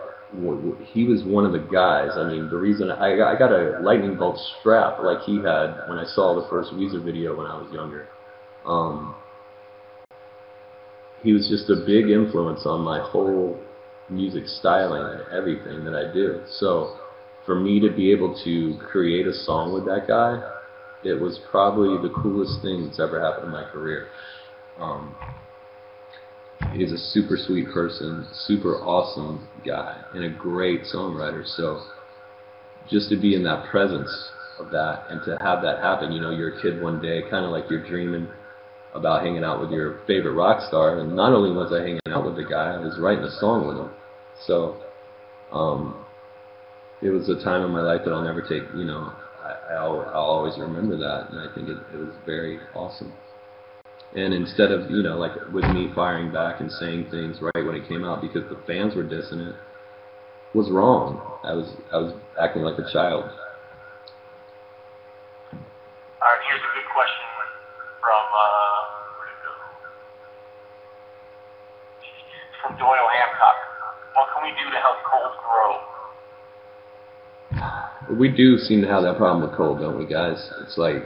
He was one of the guys. I mean, the reason I got a lightning bolt strap like he had when I saw the first Weezer video when I was younger. He was just a big influence on my whole music styling and everything that I do. So for me to be able to create a song with that guy, it was probably the coolest thing that's ever happened in my career. He's a super sweet person, super awesome guy, and a great songwriter. So just to be in that presence of that and to have that happen, you're a kid one day, kind of like you're dreaming about hanging out with your favorite rock star, and not only was I hanging out with the guy, I was writing a song with him. So it was a time in my life that I'll never take, I'll always remember that, and I think it was very awesome. And instead of, like with me firing back and saying things right when it came out because the fans were dissing it, was wrong. I was acting like a child. All right, here's a good question from, where'd it go? from Doyle Hancock. What can we do to help Cold grow? We do seem to have that problem with Cold, don't we, guys? It's like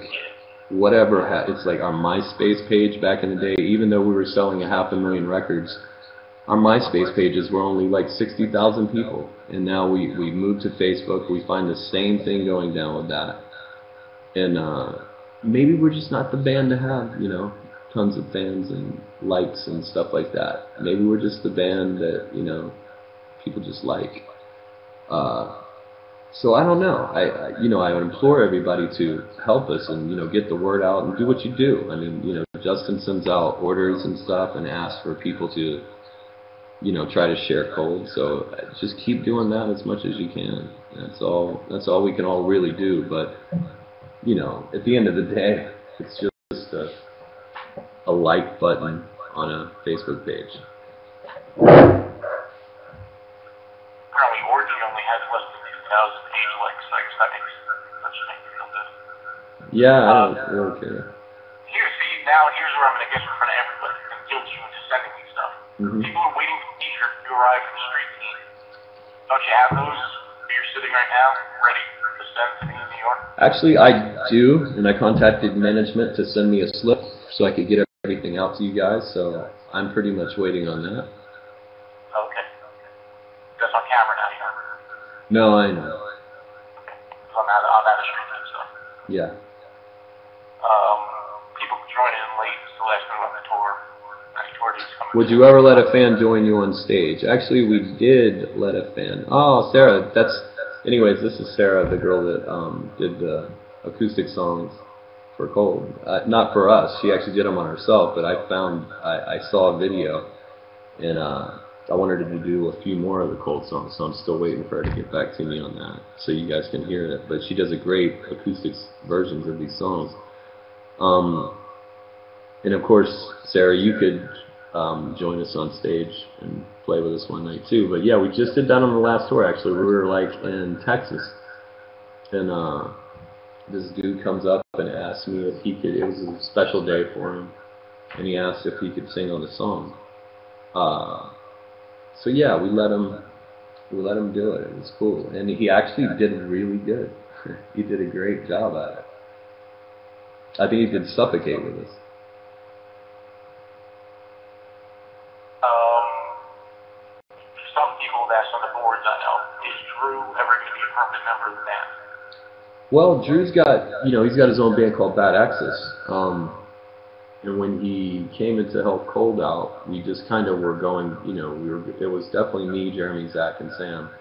whatever. It's like our MySpace page back in the day. Even though we were selling 500,000 records, our MySpace pages were only like 60,000 people, and now we moved to Facebook. We find the same thing going down with that, and maybe we're just not the band to have, you know, tons of fans and likes and stuff like that. Maybe we're just the band that, you know, people just like. So I don't know. I would implore everybody to help us and, you know, get the word out and do what you do. I mean, you know, Justin sends out orders and stuff and asks for people to, you know, try to share Cold. So just keep doing that as much as you can. That's all we can all really do. But, you know, at the end of the day, it's just a like button on a Facebook page. Apparently, Orgy only has less than 2,000 page likes. That makes you feel good. Yeah, I don't really care. Here's where I'm going to get in front of everybody and guilt you into sending me stuff. Mm-hmm. People are waiting for t-shirts to arrive from Street Team. Don't you have those where you're sitting right now, ready to send to me in New York? Actually, I do, and I contacted management to send me a slip so I could get everything out to you guys, so I'm pretty much waiting on that. Okay. That's on camera now, you know? No, I know. Okay. Because I'm out of Street Team stuff. Yeah. People joining in late, still asking about the tour. Any tour dates coming? Would you ever let a fan join you on stage? Actually, we did let a fan. Oh, Sarah, anyways, this is Sarah, the girl that did the acoustic songs for Cold. Not for us. She actually did them on herself, but I saw a video, and I wanted her to do a few more of the Cold songs, so I'm still waiting for her to get back to me on that, so you guys can hear it. But she does a great acoustic versions of these songs. And of course, Sarah, you could join us on stage and play with us one night too. But yeah, we just did that on the last tour. Actually, we were like in Texas, and this dude comes up and asks me if he could. It was a special day for him, and he asked if he could sing on the song. So yeah, we let him do it. It was cool, and he actually did really good. He did a great job at it. I think he could suffocate with us. Some people have asked on the boards, I know, is Drew ever going to be a permanent member of the band? Well, Drew's got, he's got his own band called Bad Access. And when he came in to help Cold out, we just kind of were going, it was definitely me, Jeremy, Zach, and Sam.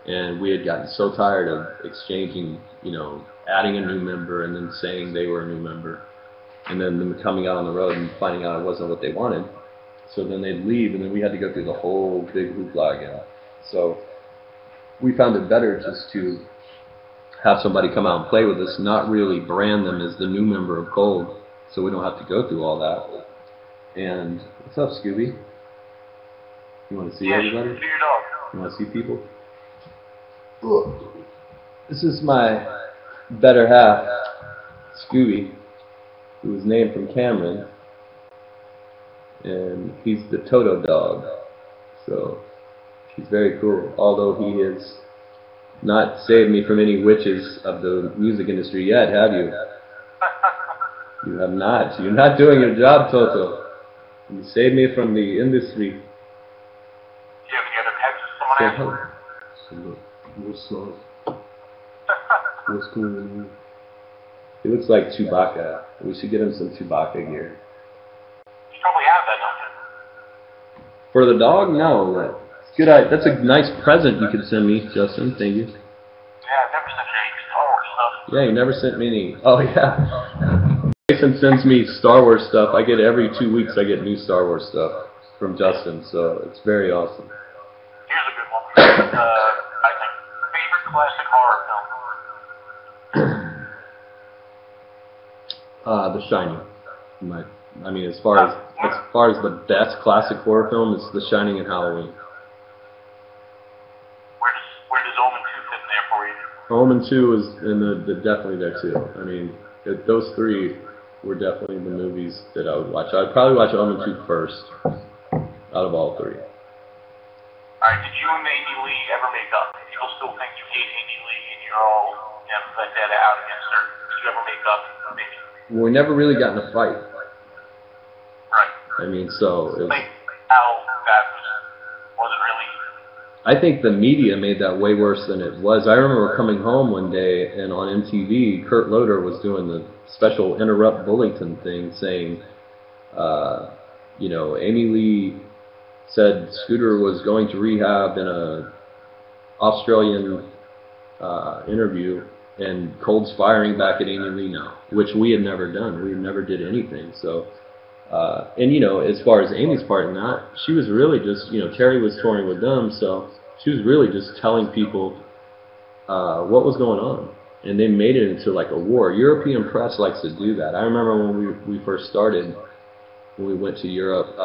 And we had gotten so tired of exchanging, adding a new member and then saying they were a new member. And then them coming out on the road and finding out it wasn't what they wanted. So then they'd leave, and then we had to go through the whole big hoopla again. So we found it better just to have somebody come out and play with us, not really brand them as the new member of Cold, so we don't have to go through all that. And what's up, Scooby? You want to see everybody? See your dog. You want to see people? This is my better half, Scooby, who was named from Cameron. And he's the Toto dog, so he's very cool. Although he has not saved me from any witches of the music industry yet, have you? You have not. You're not doing your job, Toto. You saved me from the industry. Do you have any other pets? Someone asked. What's up? What's going on? He looks like Chewbacca. We should get him some Chewbacca gear. Probably have that, don't you? For the dog? No. It's good. That's a nice present you could send me, Justin. Thank you. Yeah, I've never sent you any Star Wars stuff. Yeah, you never sent me any. Oh, yeah. Jason sends me Star Wars stuff. I get every 2 weeks I get new Star Wars stuff from Justin, so it's very awesome. Here's a good one. I think favorite classic horror film? The Shining. As far as the best classic horror film, it's The Shining and Halloween. Where does Omen 2 fit in there for you? Omen 2 is definitely there too. Those three were definitely the movies that I would watch. I'd probably watch Omen 2 first, out of all three. Alright, did you and Amy Lee ever make up? People still think you hate Amy Lee and you're all, you know, like that out against her. Did you ever make up? Maybe? Well, we never really got in a fight. Right. I mean, so it was, Like, how that was it really? I think the media made that way worse than it was. I remember coming home one day and on MTV, Kurt Loder was doing the special Interrupt Bullington thing saying, you know, Amy Lee said Scooter was going to rehab in a Australian interview, and Cold's firing back at Amy Lee now, which we had never done. We never did anything. So, and you know, as far as Amy's part in that, she was really just, you know, Terry was touring with them, so she was really just telling people what was going on. And they made it into like a war. European press likes to do that. I remember when we first started, when we went to Europe,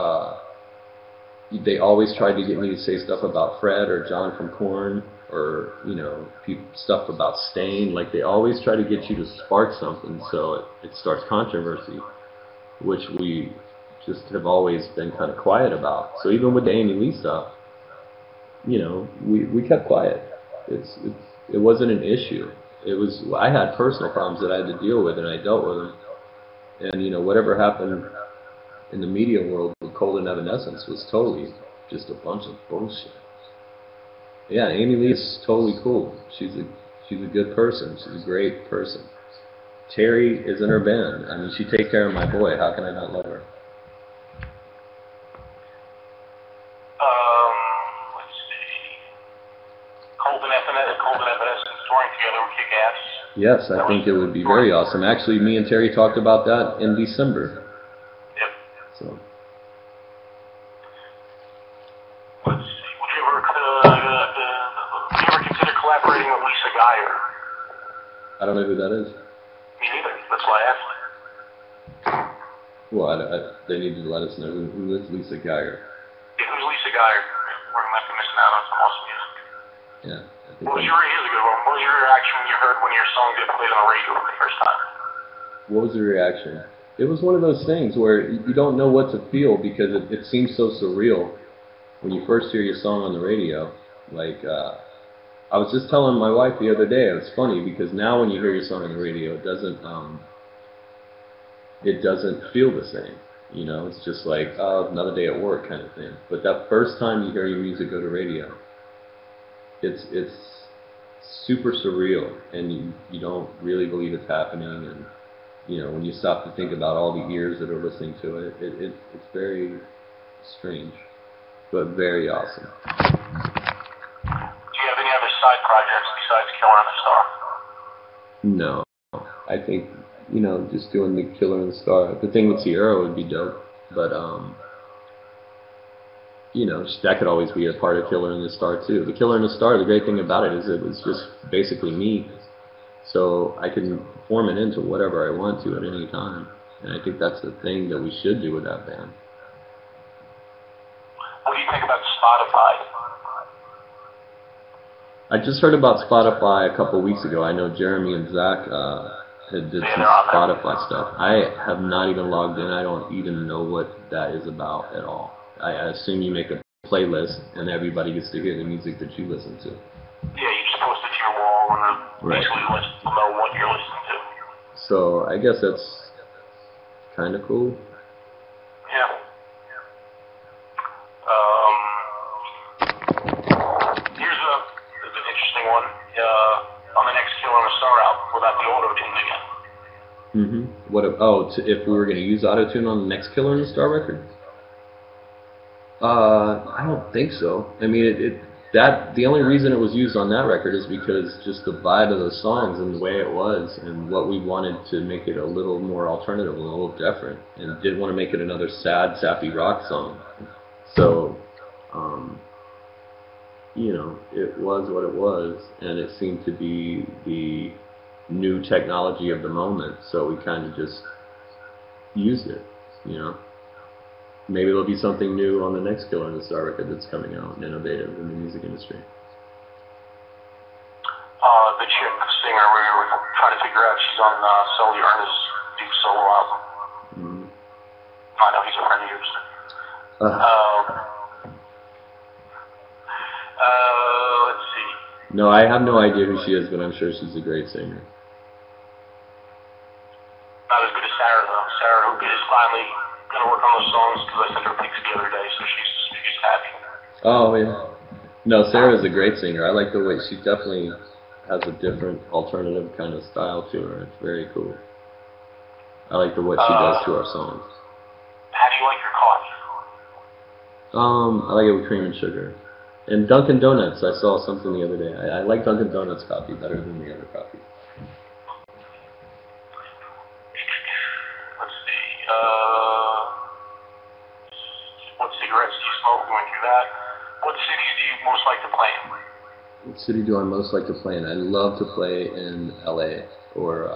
they always tried to get me to say stuff about Fred or John from Korn, or, you know, stuff about Stain. Like, they always try to get you to spark something so it starts controversy, which we just have always been kind of quiet about. So even with the Amy Lee stuff, you know, we kept quiet. It wasn't an issue. It was, I had personal problems that I had to deal with, and I dealt with them. And, you know, whatever happened in the media world with Cold and Evanescence was totally just a bunch of bullshit. Yeah, Amy Lee is totally cool. She's a good person. She's a great person. Terry is in her band. I mean, she takes care of my boy. How can I not love her? Let's see. Cold and Evanescence touring together would kick ass. Yes, I think it would be very awesome. Actually, me and Terry talked about that in December. Yep. So. Let's see. Would you ever consider collaborating with Lisa Geyer? I don't know who that is. Me neither. That's why I asked. Well, they need to let us know who is Lisa Geyer. Yeah, who's Lisa Geyer? We're going to be missing out on some awesome music. Yeah. Here's a good one. What was your reaction when you heard when your song got played on the radio for the first time? What was the reaction? It was one of those things where you don't know what to feel because it seems so surreal when you first hear your song on the radio. Like, I was just telling my wife the other day, it was funny because now when you hear your song on the radio, it doesn't feel the same. You know, it's just like, oh, another day at work kind of thing. But that first time you hear your music go to radio, it's super surreal, and you don't really believe it's happening. And you know, when you stop to think about all the ears that are listening to it, it's very strange, but very awesome. Do you have any other side projects besides Killer and the Star? No, I think, you know, just doing the Killer and the Star. The thing with Sierra would be dope, but you know, that could always be a part of Killer and the Star too. The Killer and the Star, the great thing about it is it was just basically me, so I can form it into whatever I want to at any time. And I think that's the thing that we should do with that band. What do you think about Spotify? I just heard about Spotify a couple weeks ago. I know Jeremy and Zach had did some Spotify stuff. I have not even logged in. I don't even know what that is about at all. I assume you make a playlist and everybody gets to hear the music that you listen to. Yeah, you just post it to your wall and basically let people know what you're listening to. So I guess that's kind of cool. Yeah. Here's an interesting one. On the next Killer and the Star album, will that be auto-tuned again? Mm-hmm. What? If we were going to use auto-tune on the next Killer and the Star record? I don't think so. I mean, the only reason it was used on that record is because just the vibe of those songs and the way it was, and what we wanted to make it a little more alternative, a little different, and didn't want to make it another sad, sappy rock song. So, you know, it was what it was, and it seemed to be the new technology of the moment, so we kind of just used it, you know. Maybe there'll be something new on the next Killer and the Star record that's coming out and innovative in the music industry. The chick singer we were trying to figure out, she's on Sully Ernest's new solo album. Mm. I know he's a friend of yours. No, I have no idea who she is, but I'm sure she's a great singer. Not as good as Sarah though. Sarah, who is finally gonna work on those songs because I sent her pics the other day, so she's happy. Oh yeah. No, Sarah's a great singer. I like the way she definitely has a different alternative kind of style to her. It's very cool. I like the what she does to our songs. How do you like your coffee? I like it with cream and sugar. And Dunkin' Donuts, I saw something the other day. I like Dunkin' Donuts coffee better than the other coffee. Let's see. What cigarettes do you smoke? Going through that. What cities do you most like to play in? What city do I most like to play in? I love to play in LA or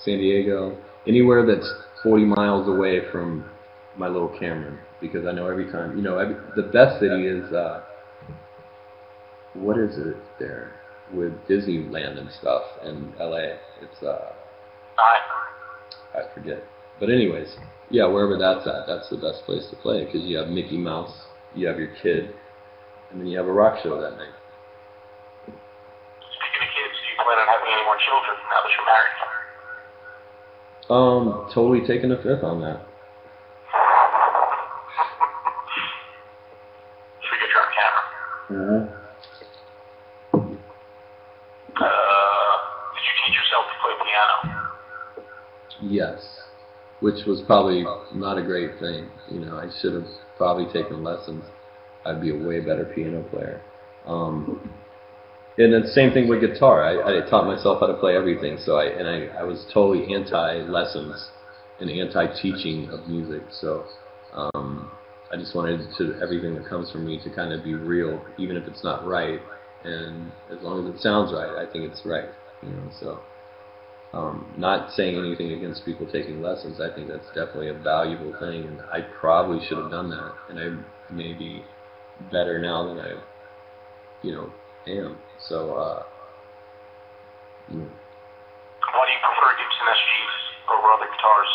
San Diego, anywhere that's 40 miles away from my little Cameron, because I know every time, you know, the best city is, what is it there, with Disneyland and stuff in LA, it's, I forget, but anyways, yeah, wherever that's at, that's the best place to play, because you have Mickey Mouse, you have your kid, and then you have a rock show that night. Speaking of kids, do you plan on having any more children now that you're married? Totally taking a fifth on that. Should we get you on camera? Mm-hmm. Did you teach yourself to play piano? Yes, which was probably not a great thing. You know, I should have probably taken lessons. I'd be a way better piano player. And then the same thing with guitar. I taught myself how to play everything. So I was totally anti-lessons and anti-teaching of music. So I just wanted everything that comes from me to kind of be real, even if it's not right. And as long as it sounds right, I think it's right. You know, so not saying anything against people taking lessons. I think that's definitely a valuable thing, and I probably should have done that. And I may be better now than I, you know, am. So, Why do you prefer Gibson SGs over other guitars?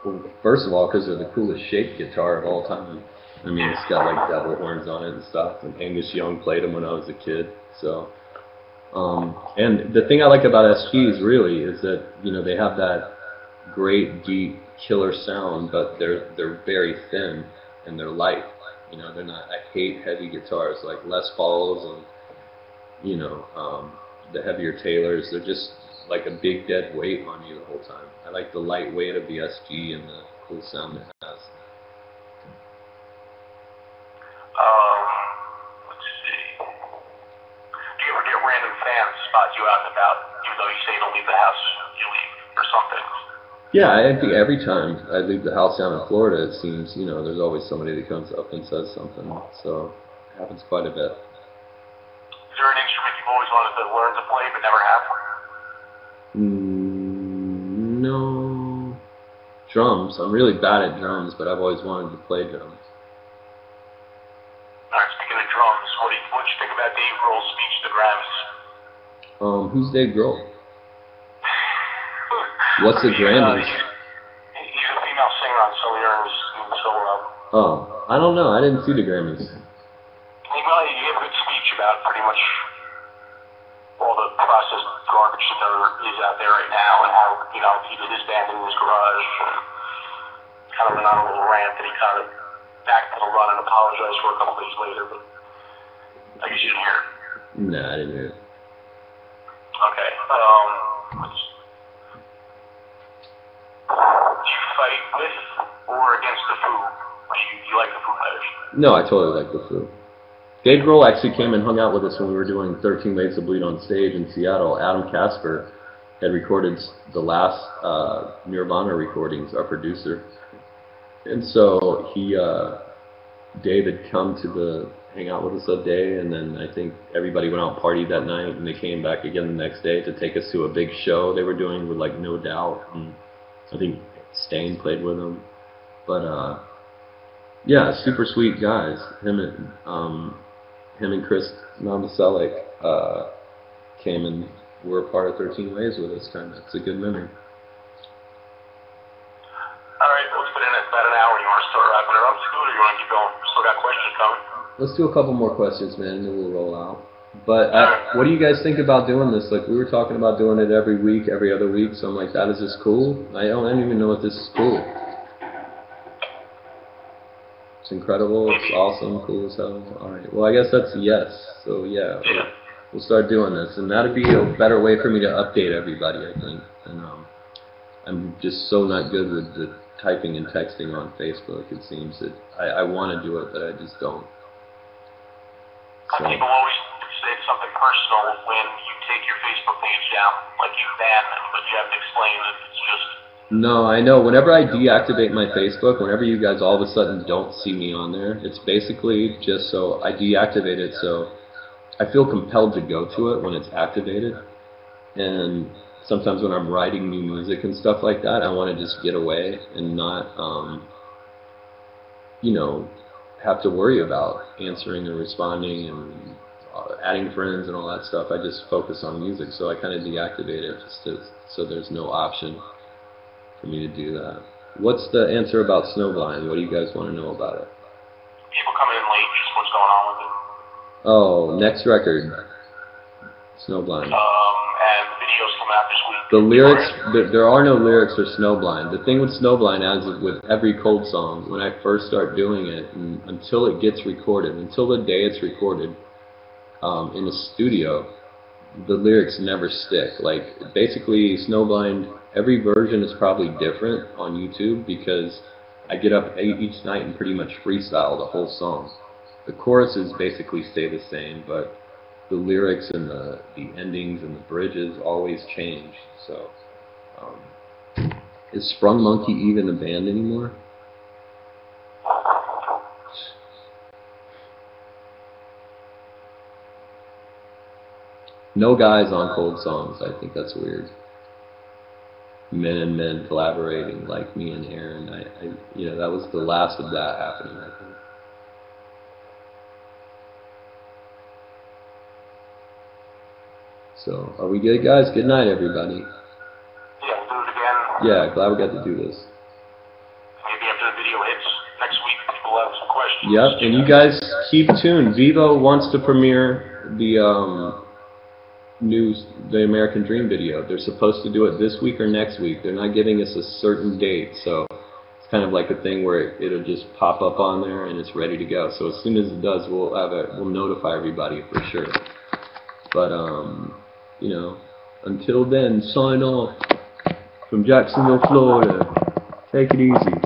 Well, first of all, because they're the coolest shaped guitar of all time. I mean, it's got like devil horns on it and stuff. And Angus Young played them when I was a kid. So, and the thing I like about SGs really is that, you know, they have that great deep killer sound, but they're very thin and they're light. You know, they're not. I hate heavy guitars like Les Pauls and, you know, the heavier Taylors. They're just like a big dead weight on you the whole time. I like the light weight of the SG and the cool sound it has. Let's see. Do you ever get random fans spot you out and about, even though you say you don't leave the house, you leave or something? Yeah, I think every time I leave the house down in Florida, it seems, you know, there's always somebody that comes up and says something. So it happens quite a bit. Is there an instrument you've always wanted to learn to play but never have? No. Drums. I'm really bad at drums, but I've always wanted to play drums. Alright, speaking of drums, what did you think about Dave Grohl's speech to the Grammys? Who's Dave Grohl? What's the Grammys? He's a female singer on Sully Erna's solo. Oh, I don't know. I didn't see the Grammys. He gave a good speech about pretty much all the processed garbage that there is out there right now, and how, you know, he did his band in his garage, and kind of went on a little rant, and he kind of backpedaled on and apologized for a couple days later, but I guess you didn't hear it. No, I didn't hear it. Okay. Do you fight with or against the Foo? Do you like the Foo Fighters? No, I totally like the Foo. Dave Grohl actually came and hung out with us when we were doing 13 Ways to Bleed on stage in Seattle. Adam Kasper had recorded the last Nirvana recordings, our producer. And so Dave had come to hang out with us that day, and then I think everybody went out and partied that night, and they came back again the next day to take us to a big show they were doing with like No Doubt, and I think Stain played with them. But yeah, super sweet guys. Him and Chris Novoselic came and were a part of 13 Ways with us. Kind of, it's a good memory. All right, well, it's been about an hour. You want to start wrapping it up, Scoot, or you want to keep going? Still got questions coming? Let's do a couple more questions, man, and then we'll roll out. But what do you guys think about doing this? Like, we were talking about doing it every week, every other week. So I'm like, that is this cool? I don't even know if this is cool. It's incredible. It's awesome. Cool as hell. All right. Well, I guess that's a yes. So yeah, we'll start doing this, and that'd be a better way for me to update everybody, I think. And I'm just so not good with the typing and texting on Facebook. It seems that I want to do it, but I just don't. So. People always say something personal when you take your Facebook page down, like you ban them, but you have to explain that it's just. No, I know. Whenever I deactivate my Facebook, whenever you guys all of a sudden don't see me on there, it's basically just so I deactivate it so I feel compelled to go to it when it's activated. And sometimes when I'm writing new music and stuff like that, I want to just get away and not, you know, have to worry about answering and responding and adding friends and all that stuff. I just focus on music, so I kind of deactivate it just so there's no option for me to do that. What's the answer about Snowblind? What do you guys want to know about it? People coming in late, just what's going on with it. Oh, next record, Snowblind. And the videos come out this week. The lyrics, there are no lyrics for Snowblind. The thing with Snowblind, as with every Cold song, when I first start doing it, and until it gets recorded, until the day it's recorded in the studio, the lyrics never stick. Like, basically, Snowblind, every version is probably different on YouTube because I get up each night and pretty much freestyle the whole song. The choruses basically stay the same, but the lyrics and the endings and the bridges always change. So, is Sprung Monkey even a band anymore? No guys on Cold songs. I think that's weird. Men and men collaborating like me and Aaron. You know, that was the last of that happening, I think. So, are we good, guys? Good night, everybody. Yeah, we'll do it again. Yeah, glad we got to do this. Maybe after the video hits next week, people have some questions. Yep, and you guys keep tuned. Vevo wants to premiere the the American Dream video. They're supposed to do it this week or next week. They're not giving us a certain date, so it's kind of like a thing where it'll just pop up on there and it's ready to go. So as soon as it does, we'll notify everybody for sure. But you know, until then, sign off from Jacksonville, Florida. Take it easy.